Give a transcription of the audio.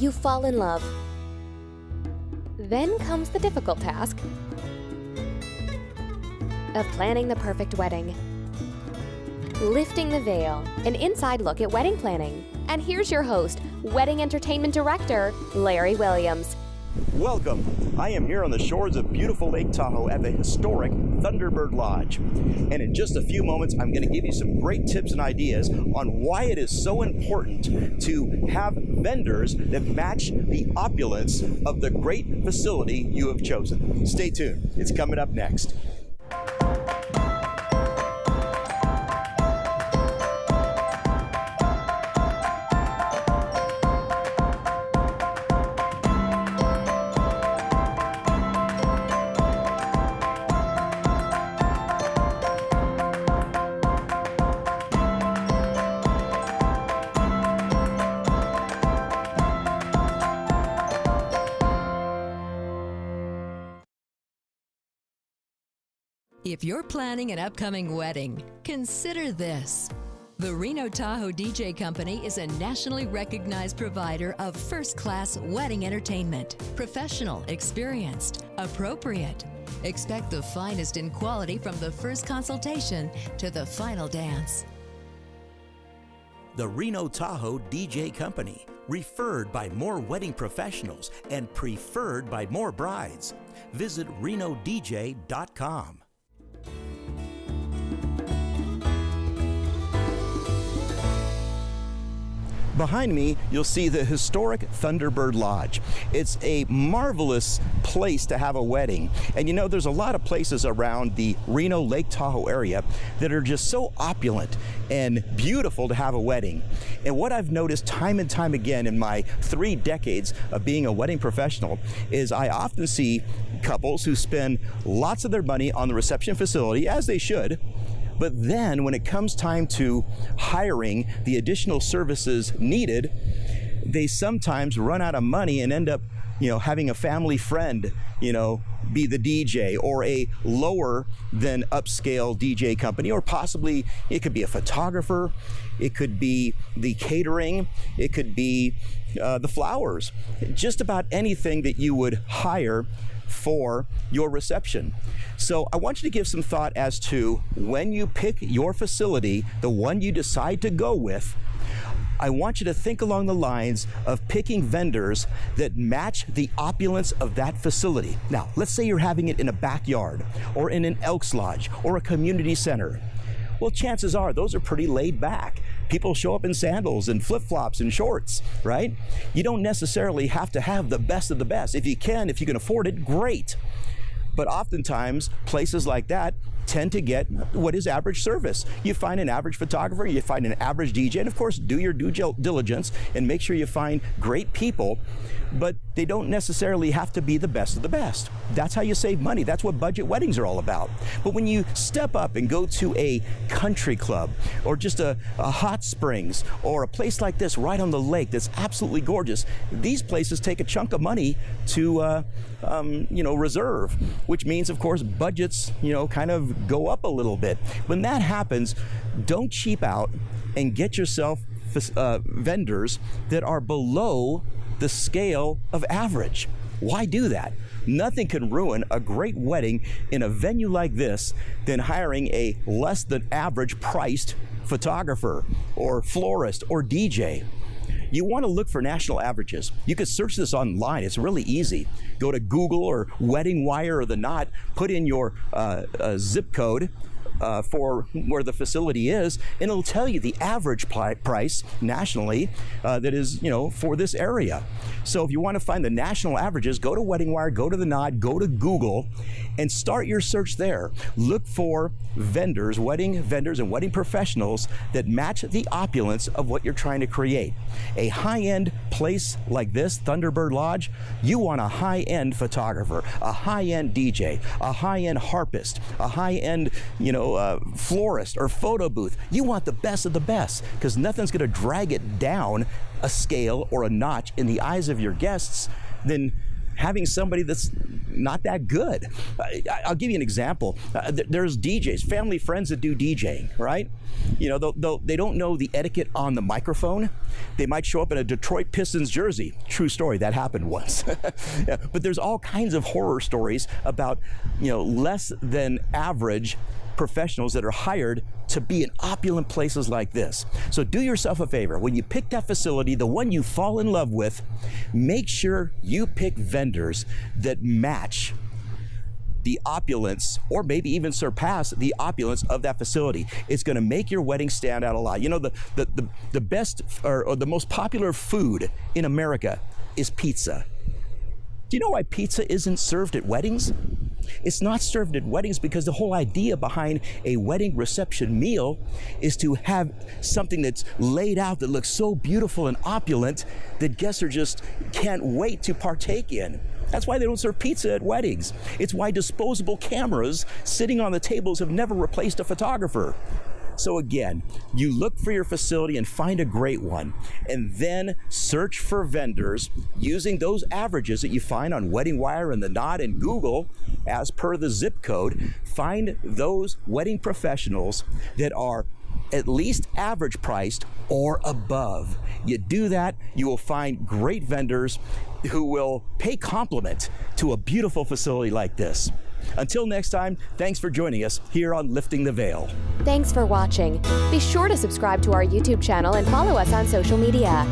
You fall in love. Then comes the difficult task of planning the perfect wedding. Lifting the veil, an inside look at wedding planning. And here's your host, Wedding Entertainment Director, Larry Williams. Welcome. I am here on the shores of beautiful Lake Tahoe at the historic Thunderbird Lodge. And in just a few moments, I'm going to give you some great tips and ideas on why it is so important to have vendors that match the opulence of the great facility you have chosen. Stay tuned. It's coming up next. If you're planning an upcoming wedding, consider this. The Reno Tahoe DJ Company is a nationally recognized provider of first-class wedding entertainment. Professional, experienced, appropriate. Expect the finest in quality from the first consultation to the final dance. The Reno Tahoe DJ Company, referred by more wedding professionals and preferred by more brides. Visit renodj.com. Behind me, you'll see the historic Thunderbird Lodge. It's a marvelous place to have a wedding. And you know, there's a lot of places around the Reno Lake Tahoe area that are just so opulent and beautiful to have a wedding. And what I've noticed time and time again in my 3 decades of being a wedding professional is I often see couples who spend lots of their money on the reception facility, as they should. But then when it comes time to hiring the additional services needed, they sometimes run out of money and end up, having a family friend, be the DJ, or a lower than upscale DJ company, or possibly it could be a photographer, it could be the catering, it could be the flowers, just about anything that you would hire for your reception. So I want you to give some thought as to when you pick your facility, the one you decide to go with, I want you to think along the lines of picking vendors that match the opulence of that facility. Now, let's say you're having it in a backyard, or in an Elks Lodge, or a community center. Well, chances are those are pretty laid back. People show up in sandals and flip-flops and shorts, right? You don't necessarily have to have the best of the best. If you can afford it, great. But oftentimes, places like that tend to get what is average service. You find an average photographer, you find an average DJ, and of course, do your due diligence and make sure you find great people, but they don't necessarily have to be the best of the best. That's how you save money. That's what budget weddings are all about. But when you step up and go to a country club, or just a hot springs, or a place like this right on the lake that's absolutely gorgeous, these places take a chunk of money to reserve, which means, of course, budgets, kind of go up a little bit. When that happens, don't cheap out and get yourself vendors that are below the scale of average. Why do that? Nothing can ruin a great wedding in a venue like this than hiring a less than average priced photographer or florist or DJ. You want to look for national averages. You could search this online. It's really easy. Go to Google or Wedding Wire or The Knot, put in your zip code for where the facility is, and it'll tell you the average price nationally that is, for this area. So if you want to find the national averages, go to Wedding Wire, go to The Knot, go to Google, and start your search there. Look for vendors, wedding vendors and wedding professionals that match the opulence of what you're trying to create. A high-end place like this, Thunderbird Lodge, you want a high-end photographer, a high-end DJ, a high-end harpist, a high-end, florist or photo booth. You want the best of the best, because nothing's going to drag it down a scale or a notch in the eyes of your guests than having somebody that's not that good. I'll give you an example. There's DJs, family friends that do DJing, right? You know, they don't know the etiquette on the microphone. They might show up in a Detroit Pistons jersey. True story, that happened once. Yeah, but there's all kinds of horror stories about, you know, less than average professionals that are hired to be in opulent places like this. So do yourself a favor. When you pick that facility, the one you fall in love with, make sure you pick vendors that match the opulence, or maybe even surpass the opulence of that facility. It's going to make your wedding stand out a lot. You know, the best or the most popular food in America is pizza. Do you know why pizza isn't served at weddings? It's not served at weddings because the whole idea behind a wedding reception meal is to have something that's laid out that looks so beautiful and opulent that guests are just can't wait to partake in. That's why they don't serve pizza at weddings. It's why disposable cameras sitting on the tables have never replaced a photographer. So again, you look for your facility and find a great one, and then search for vendors using those averages that you find on WeddingWire and The Knot and Google as per the zip code. Find those wedding professionals that are at least average priced or above. You do that, you will find great vendors who will pay compliment to a beautiful facility like this. Until next time, thanks for joining us here on Lifting the Veil. Thanks for watching. Be sure to subscribe to our YouTube channel and follow us on social media.